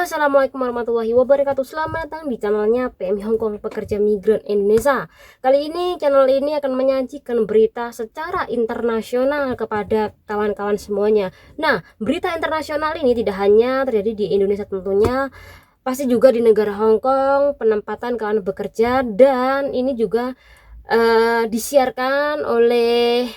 Halo, assalamualaikum warahmatullahi wabarakatuh. Selamat datang di channelnya PMI Hongkong Pekerja Migran Indonesia. Kali ini channel ini akan menyajikan berita secara internasional kepada kawan-kawan semuanya. Nah, berita internasional ini tidak hanya terjadi di Indonesia tentunya, pasti juga di negara Hongkong, penempatan kawan bekerja, dan ini juga disiarkan oleh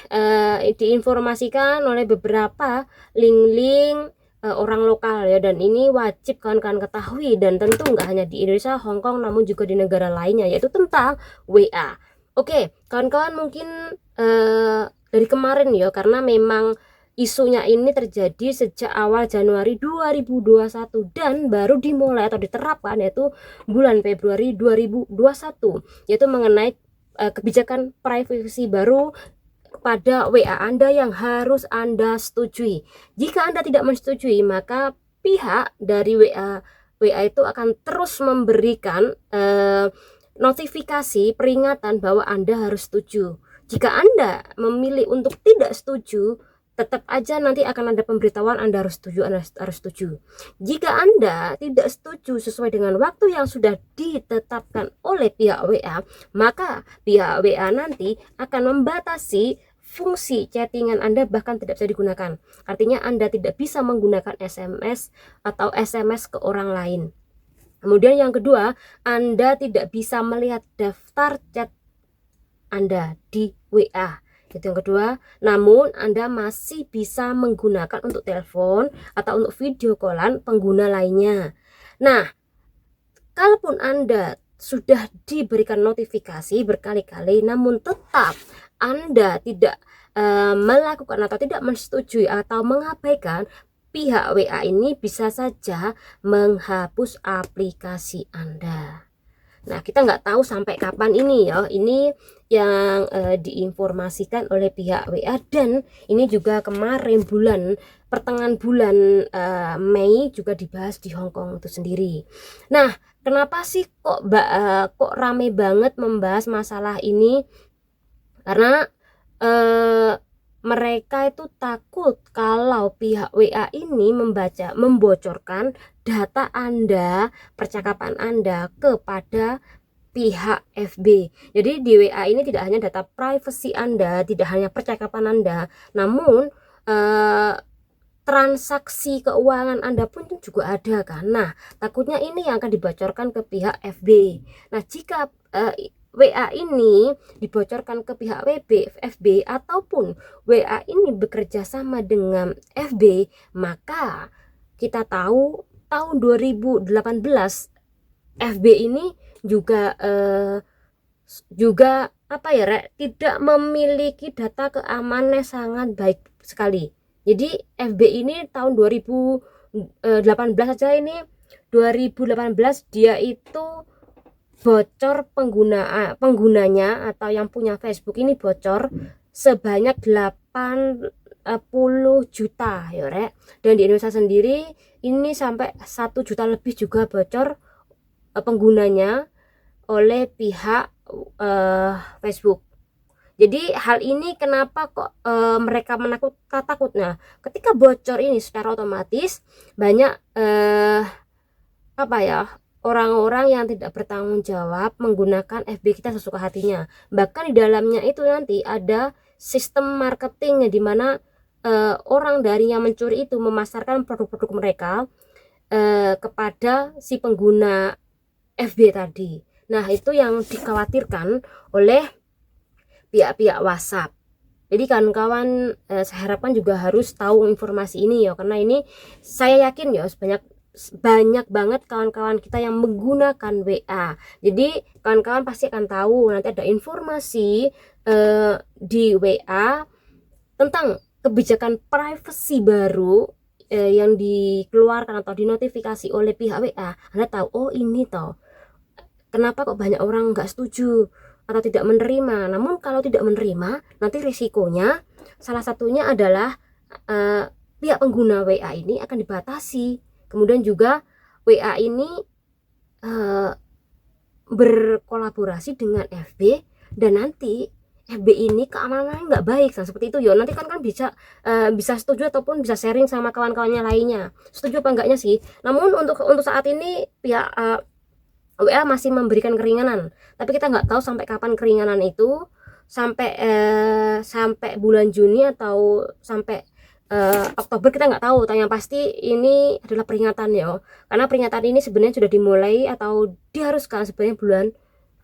diinformasikan oleh beberapa link-link orang lokal ya, dan ini wajib kawan-kawan ketahui, dan tentu nggak hanya di Indonesia, Hong Kong, namun juga di negara lainnya, yaitu tentang WA. Oke, kawan-kawan mungkin dari kemarin ya, karena memang isunya ini terjadi sejak awal Januari 2021 dan baru dimulai atau diterapkan yaitu bulan Februari 2021, yaitu mengenai kebijakan privacy baru pada WA Anda yang harus Anda setujui. Jika Anda tidak menyetujui, maka pihak dari WA itu akan terus memberikan notifikasi peringatan bahwa Anda harus setuju. Jika Anda memilih untuk tidak setuju, tetap aja nanti akan ada pemberitahuan Anda harus setuju, Anda harus setuju. Jika Anda tidak setuju sesuai dengan waktu yang sudah ditetapkan oleh pihak WA, maka pihak WA nanti akan membatasi fungsi chattingan Anda, bahkan tidak bisa digunakan. Artinya Anda tidak bisa menggunakan SMS atau SMS ke orang lain. Kemudian yang kedua, Anda tidak bisa melihat daftar chat Anda di WA. Itu yang kedua. Namun Anda masih bisa menggunakan untuk telepon atau untuk video callan pengguna lainnya. Nah, kalaupun Anda sudah diberikan notifikasi berkali-kali namun tetap Anda tidak melakukan atau tidak menyetujui atau mengabaikan, pihak WA ini bisa saja menghapus aplikasi Anda. Nah, kita nggak tahu sampai kapan ini ya. Ini yang diinformasikan oleh pihak WA, dan ini juga kemarin pertengahan bulan Mei juga dibahas di Hong Kong itu sendiri. Nah, kenapa sih kok rame banget membahas masalah ini? Karena mereka itu takut kalau pihak WA ini membocorkan data Anda, percakapan Anda kepada pihak FB. Jadi di WA ini tidak hanya data privasi Anda, tidak hanya percakapan Anda, namun transaksi keuangan Anda pun juga ada kan. Nah, takutnya ini yang akan dibocorkan ke pihak FB. Nah, jika WA ini dibocorkan ke pihak FB ataupun WA ini bekerja sama dengan FB, maka kita tahu tahun 2018 FB ini juga tidak memiliki data keamanan sangat baik sekali. Jadi FB ini tahun 2018 saja, ini 2018 dia itu bocor penggunanya atau yang punya Facebook ini bocor sebanyak 80 juta ya Rek. Dan di Indonesia sendiri ini sampai 1 juta lebih juga bocor penggunanya oleh pihak Facebook. Jadi hal ini kenapa kok mereka takutnya ketika bocor ini secara otomatis banyak orang-orang yang tidak bertanggung jawab menggunakan FB kita sesuka hatinya. Bahkan di dalamnya itu nanti ada sistem marketing di mana orang dari yang mencuri itu memasarkan produk-produk mereka kepada si pengguna FB tadi. Nah, itu yang dikhawatirkan oleh pihak-pihak WhatsApp. Jadi kawan-kawan saya harapkan juga harus tahu informasi ini ya, karena ini saya yakin ya banyak banget kawan-kawan kita yang menggunakan WA. Jadi kawan-kawan pasti akan tahu nanti ada informasi di WA tentang kebijakan privacy baru yang dikeluarkan atau dinotifikasi oleh pihak WA. Anda tahu, oh ini toh kenapa kok banyak orang nggak setuju atau tidak menerima. Namun kalau tidak menerima, nanti risikonya salah satunya adalah pihak pengguna WA ini akan dibatasi. Kemudian juga WA ini berkolaborasi dengan FB, dan nanti FB ini keamanannya nggak baik, nah seperti itu ya. Nanti kan bisa setuju ataupun bisa sharing sama kawan-kawannya lainnya, setuju apa enggaknya sih. Namun untuk saat ini pihak WA masih memberikan keringanan, tapi kita nggak tahu sampai kapan keringanan itu, sampai bulan Juni atau sampai Oktober, kita nggak tahu. Yang pasti ini adalah peringatan ya, karena peringatan ini sebenarnya sudah dimulai atau diharuskan sebenarnya bulan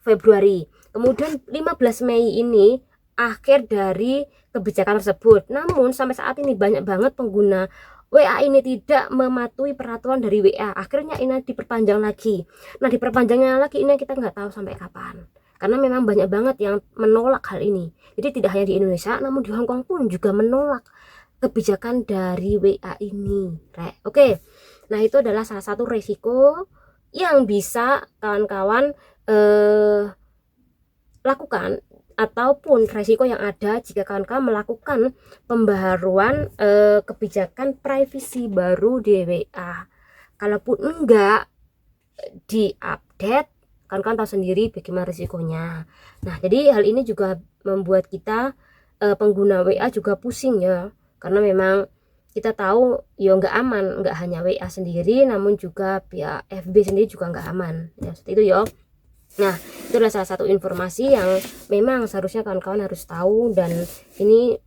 Februari. Kemudian 15 Mei ini akhir dari kebijakan tersebut. Namun sampai saat ini banyak banget pengguna WA ini tidak mematuhi peraturan dari WA. Akhirnya ini diperpanjang lagi. Nah, diperpanjangnya lagi ini kita nggak tahu sampai kapan. Karena memang banyak banget yang menolak hal ini. Jadi tidak hanya di Indonesia, namun di Hong Kong pun juga menolak kebijakan dari WA ini. Oke. Nah, itu adalah salah satu resiko yang bisa kawan-kawan lakukan, ataupun resiko yang ada jika kawan-kawan melakukan pembaharuan kebijakan privacy baru di WA. Kalaupun enggak diupdate, kawan-kawan tahu sendiri bagaimana risikonya. Nah, jadi hal ini juga membuat kita pengguna WA juga pusing ya, karena memang kita tahu ya nggak aman, nggak hanya WA sendiri, namun juga pihak FB sendiri juga nggak aman ya, seperti itu ya. Nah, itu adalah salah satu informasi yang memang seharusnya kawan-kawan harus tahu, dan ini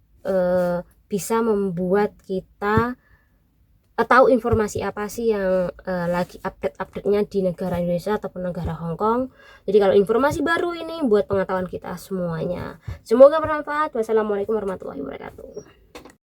bisa membuat kita tahu informasi apa sih yang lagi update-nya di negara Indonesia ataupun negara Hong Kong. Jadi kalau informasi baru ini buat pengetahuan kita semuanya. Semoga bermanfaat. Wassalamualaikum warahmatullahi wabarakatuh.